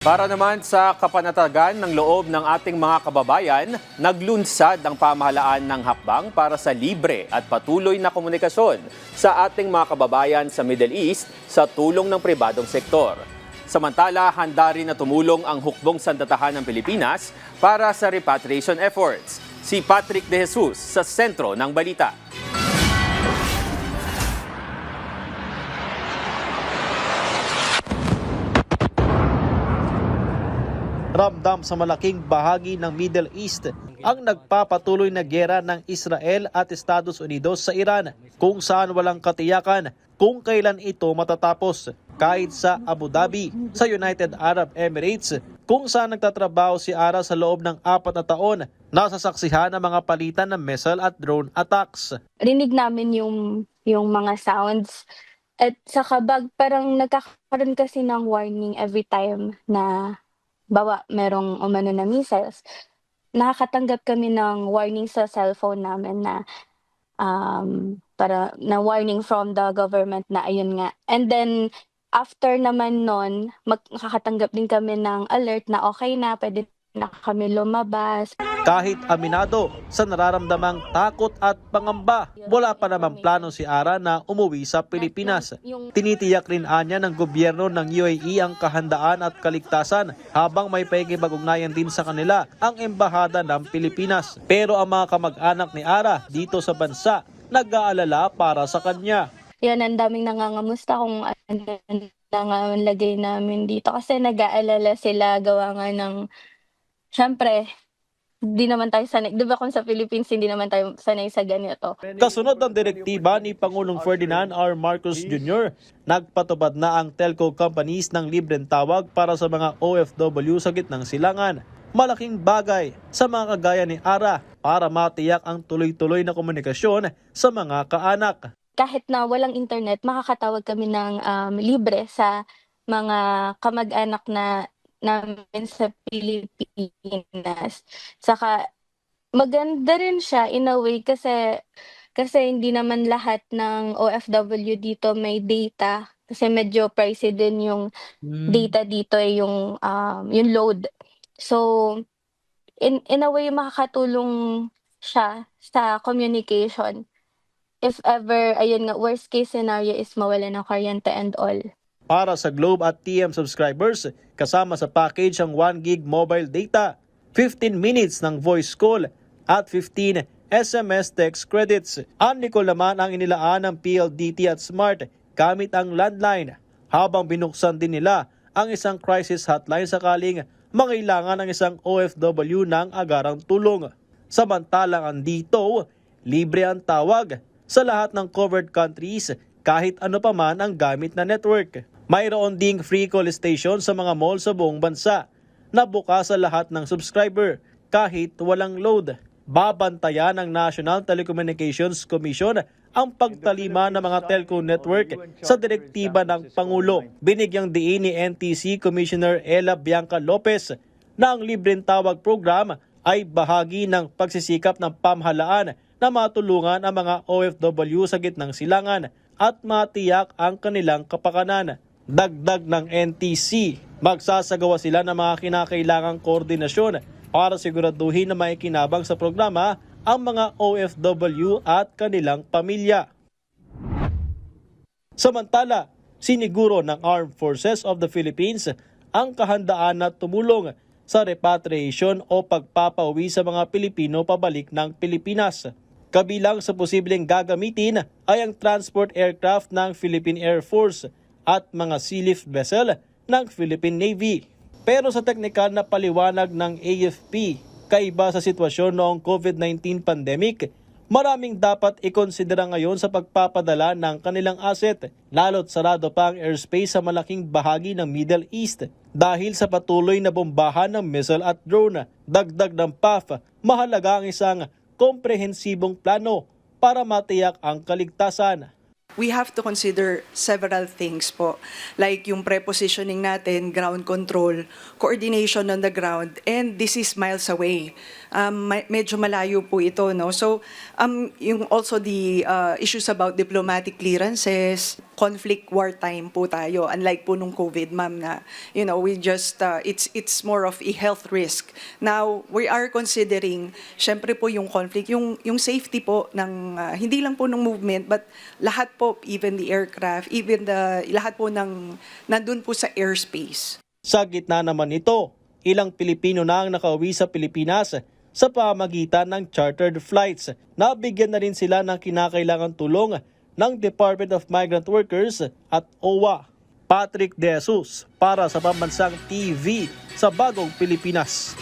Para naman sa kapanatagan ng loob ng ating mga kababayan, naglunsad ang pamahalaan ng hakbang para sa libre at patuloy na komunikasyon sa ating mga kababayan sa Middle East sa tulong ng pribadong sektor. Samantala, handa rin na tumulong ang hukbong sandatahan ng Pilipinas para sa repatriation efforts. Si Patrick De Jesus sa sentro ng balita. Ramdam sa malaking bahagi ng Middle East ang nagpapatuloy na giyera ng Israel at Estados Unidos sa Iran, kung saan walang katiyakan kung kailan ito matatapos. Kahit sa Abu Dhabi, sa United Arab Emirates, kung saan nagtatrabaho si Ara sa loob ng 4 na taon, nasasaksihan ang mga palitan ng missile at drone attacks. Rinig namin yung mga sounds at saka parang nagkakaroon kasi ng warning every time na bawa merong umano na missiles. Nakakatanggap kami ng warning sa cellphone namin na para na warning from the government na ayun nga. And then after naman nun, makakatanggap din kami ng alert na okay na, pwede na kami lumabas. Kahit aminado sa nararamdamang takot at pangamba, wala pa namang plano si Ara na umuwi sa Pilipinas. Tinitiyak rin anya ng gobyerno ng UAE ang kahandaan at kaligtasan, habang may pakikipag-ugnayan din sa kanila ang embahada ng Pilipinas. Pero ang mga kamag-anak ni Ara dito sa bansa, nag-aalala para sa kanya. Yan, ang daming nangangamusta kung ano ang lagay namin dito. Kasi nag-aalala sila gawa nga ng, syempre, di naman tayo sanay. Di ba kung sa Philippines, hindi naman tayo sanay sa ganito. Kasunod ng direktiba ni Pangulong Ferdinand R. Marcos Jr., nagpatupad na ang telco companies ng libreng tawag para sa mga OFW sa gitnang silangan. Malaking bagay sa mga kagaya ni Ara para matiyak ang tuloy-tuloy na komunikasyon sa mga kaanak. Kahit na walang internet, makakatawag kami ng libre sa mga kamag-anak namin sa Pilipinas. Saka maganda rin siya in a way kasi hindi naman lahat ng OFW dito may data. Kasi medyo pricey din yung data dito, yung load. So, in a way, makakatulong siya sa communication. If ever, ayun nga, worst case scenario is mawala ng kuryente and all. Para sa Globe at TM subscribers, kasama sa package ang 1 gig mobile data, 15 minutes ng voice call at 15 SMS text credits. Unlikol naman ang inilaan ng PLDT at Smart gamit ang landline, habang binuksan din nila ang isang crisis hotline sakaling mangailangan ng isang OFW ng agarang tulong. Samantalang andito, libre ang tawag sa lahat ng covered countries kahit ano pa man ang gamit na network. Mayroon ding free call station sa mga mall sa buong bansa na bukas sa lahat ng subscriber kahit walang load. Babantayan ng National Telecommunications Commission ang pagtalima ng mga telco network sa direktiba ng Pangulo. Binigyang diin ni NTC Commissioner Ella Bianca Lopez na ang libreng tawag program ay bahagi ng pagsisikap ng pamahalaan na matulungan ang mga OFW sa gitnang silangan at matiyak ang kanilang kapakanan. Dagdag ng NTC, magsasagawa sila ng mga kinakailangang koordinasyon para siguraduhin na maikinabang sa programa ang mga OFW at kanilang pamilya. Samantala, siniguro ng Armed Forces of the Philippines ang kahandaan na tumulong sa repatriation o pagpapauwi sa mga Pilipino pabalik ng Pilipinas. Kabilang sa posibleng gagamitin ay ang transport aircraft ng Philippine Air Force at mga sealift vessel ng Philippine Navy. Pero sa teknikal na paliwanag ng AFP, kaiba sa sitwasyon noong COVID-19 pandemic, maraming dapat ikonsidera ngayon sa pagpapadala ng kanilang asset, lalo't sarado pa ang airspace sa malaking bahagi ng Middle East dahil sa patuloy na bombahan ng missile at drone. Dagdag ng PAF, mahalaga ang isang komprehensibong plano para matiyak ang kaligtasan. We have to consider several things po, like yung prepositioning natin, ground control, coordination on the ground, and this is miles away. Medyo malayo po ito, no? So, yung also the issues about diplomatic clearances, conflict wartime po tayo. Unlike po nung COVID, ma'am, na, we just, it's more of a health risk. Now, we are considering, syempre po yung conflict, yung safety po ng, hindi lang po ng movement, but lahat po, even the aircraft, even lahat po ng, nandun po sa airspace. Sa gitna naman nito, ilang Pilipino na ang nakauwi sa Pilipinas sa pamamagitan ng chartered flights. Nabigyan na rin sila ng kinakailangang tulong ng Department of Migrant Workers at OWA. Patrick De Jesus para sa Pambansang TV sa Bagong Pilipinas.